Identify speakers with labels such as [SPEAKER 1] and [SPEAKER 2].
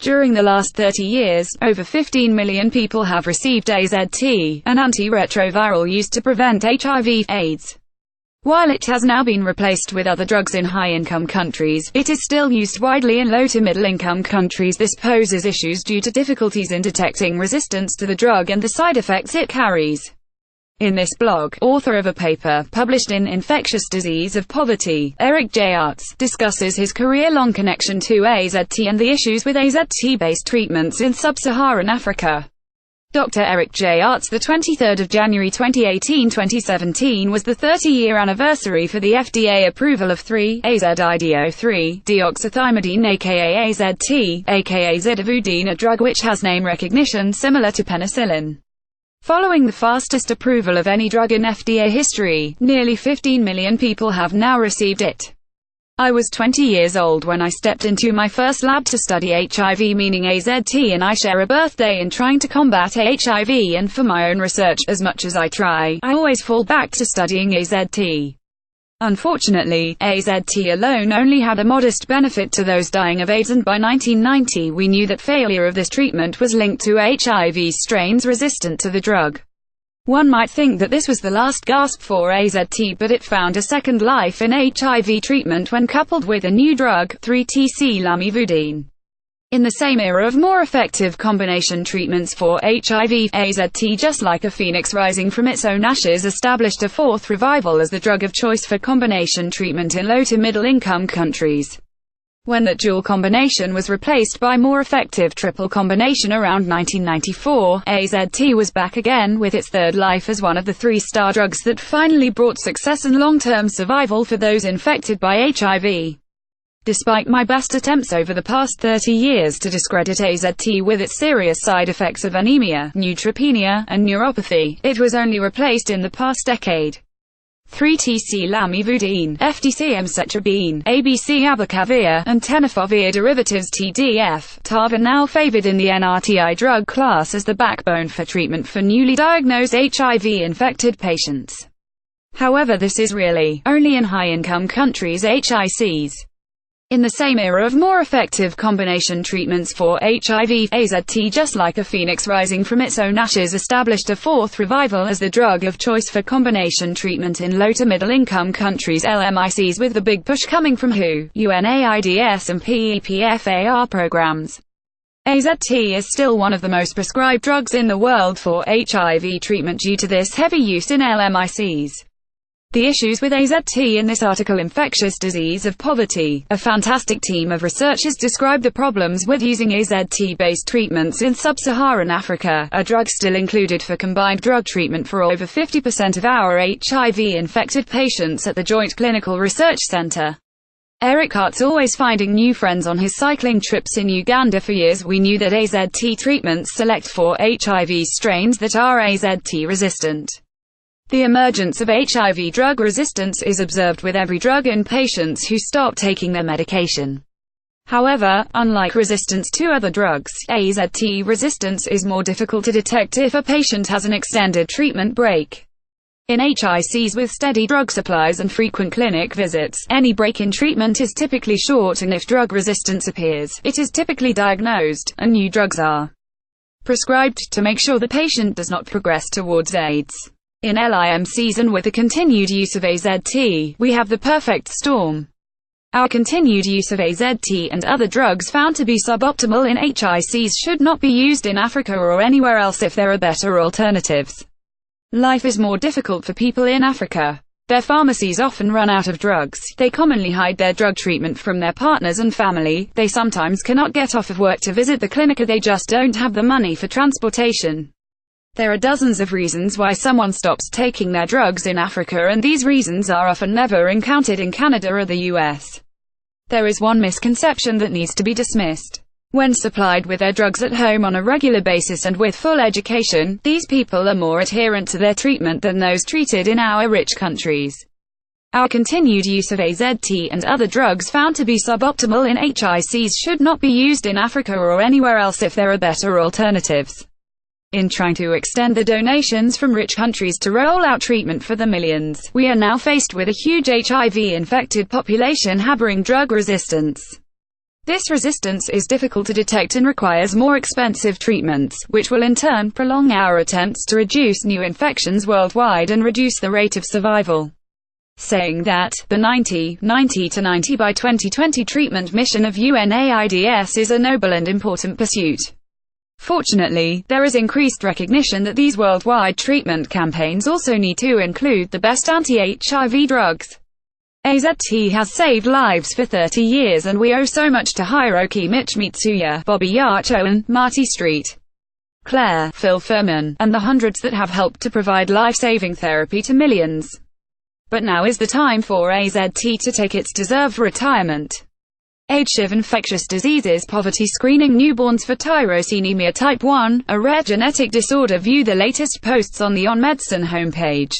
[SPEAKER 1] During the last 30 years, over 15 million people have received AZT, an antiretroviral used to prevent HIV/AIDS. While it has now been replaced with other drugs in high-income countries, it is still used widely in low to middle-income countries. This poses issues due to difficulties in detecting resistance to the drug and the side effects it carries. In this blog, author of a paper published in Infectious Disease of Poverty, Eric J. Arts, discusses his career-long connection to AZT and the issues with AZT-based treatments in sub-Saharan Africa. Dr. Eric J. Arts, the 23rd of January 2017 was the 30-year anniversary for the FDA approval of 3-azidio-3-deoxythymidine aka AZT, aka zidovudine, a drug which has name recognition similar to penicillin. Following the fastest approval of any drug in FDA history, nearly 15 million people have now received it. I was 20 years old when I stepped into my first lab to study HIV, meaning AZT, and I share a birthday in trying to combat HIV, and for my own research, as much as I try, I always fall back to studying AZT. Unfortunately, AZT alone only had a modest benefit to those dying of AIDS, and by 1990 we knew that failure of this treatment was linked to HIV strains resistant to the drug. One might think that this was the last gasp for AZT, but it found a second life in HIV treatment when coupled with a new drug, 3-T-lamivudine. In the same era of more effective combination treatments for HIV, AZT, just like a phoenix rising from its own ashes, established a fourth revival as the drug of choice for combination treatment in low to middle-income countries. When that dual combination was replaced by more effective triple combination around 1994, AZT was back again with its third life as one of the three-star drugs that finally brought success and long-term survival for those infected by HIV. Despite my best attempts over the past 30 years to discredit AZT with its serious side effects of anemia, neutropenia, and neuropathy, it was only replaced in the past decade. 3-T-Lamivudine, FDC-emcetrabine, ABC-abacavir, and tenofovir derivatives TDF-TAV are now favored in the NRTI drug class as the backbone for treatment for newly diagnosed HIV-infected patients. However, this is really only in high-income countries HICs. In the same era of more effective combination treatments for HIV, AZT, just like a phoenix rising from its own ashes, established a fourth revival as the drug of choice for combination treatment in low to middle-income countries LMICs, with the big push coming from WHO, UNAIDS and PEPFAR programs. AZT is still one of the most prescribed drugs in the world for HIV treatment due to this heavy use in LMICs. The issues with AZT in this article. Infectious Disease of Poverty. A fantastic team of researchers describe the problems with using AZT-based treatments in sub-Saharan Africa, a drug still included for combined drug treatment for over 50% of our HIV-infected patients at the Joint Clinical Research Center. Eric Arts, always finding new friends on his cycling trips in Uganda. For years we knew that AZT treatments select for HIV strains that are AZT resistant. The emergence of HIV drug resistance is observed with every drug in patients who stop taking their medication. However, unlike resistance to other drugs, AZT resistance is more difficult to detect if a patient has an extended treatment break. In HICs with steady drug supplies and frequent clinic visits, any break in treatment is typically short, and if drug resistance appears, it is typically diagnosed, and new drugs are prescribed to make sure the patient does not progress towards AIDS. In LIMCs and with the continued use of AZT, we have the perfect storm. Our continued use of AZT and other drugs found to be suboptimal in HICs should not be used in Africa or anywhere else if there are better alternatives. Life is more difficult for people in Africa. Their pharmacies often run out of drugs, they commonly hide their drug treatment from their partners and family, they sometimes cannot get off of work to visit the clinic, or they just don't have the money for transportation. There are dozens of reasons why someone stops taking their drugs in Africa, and these reasons are often never encountered in Canada or the US. There is one misconception that needs to be dismissed. When supplied with their drugs at home on a regular basis and with full education, these people are more adherent to their treatment than those treated in our rich countries. Our continued use of AZT and other drugs found to be suboptimal in HICs should not be used in Africa or anywhere else if there are better alternatives. In trying to extend the donations from rich countries to roll out treatment for the millions, we are now faced with a huge HIV-infected population harboring drug resistance. This resistance is difficult to detect and requires more expensive treatments, which will in turn prolong our attempts to reduce new infections worldwide and reduce the rate of survival. Saying that, the 90 to 90 by 2020 treatment mission of UNAIDS is a noble and important pursuit. Fortunately, there is increased recognition that these worldwide treatment campaigns also need to include the best anti-HIV drugs. AZT has saved lives for 30 years and we owe so much to Hiroki Mitsuya, Bobby Yacho, Marty Street, Claire, Phil Furman, and the hundreds that have helped to provide life-saving therapy to millions. But now is the time for AZT to take its deserved retirement. HIV Infectious Diseases Poverty Screening Newborns for Tyrosinemia Type 1, a rare genetic disorder. View the latest posts on the On Medicine homepage.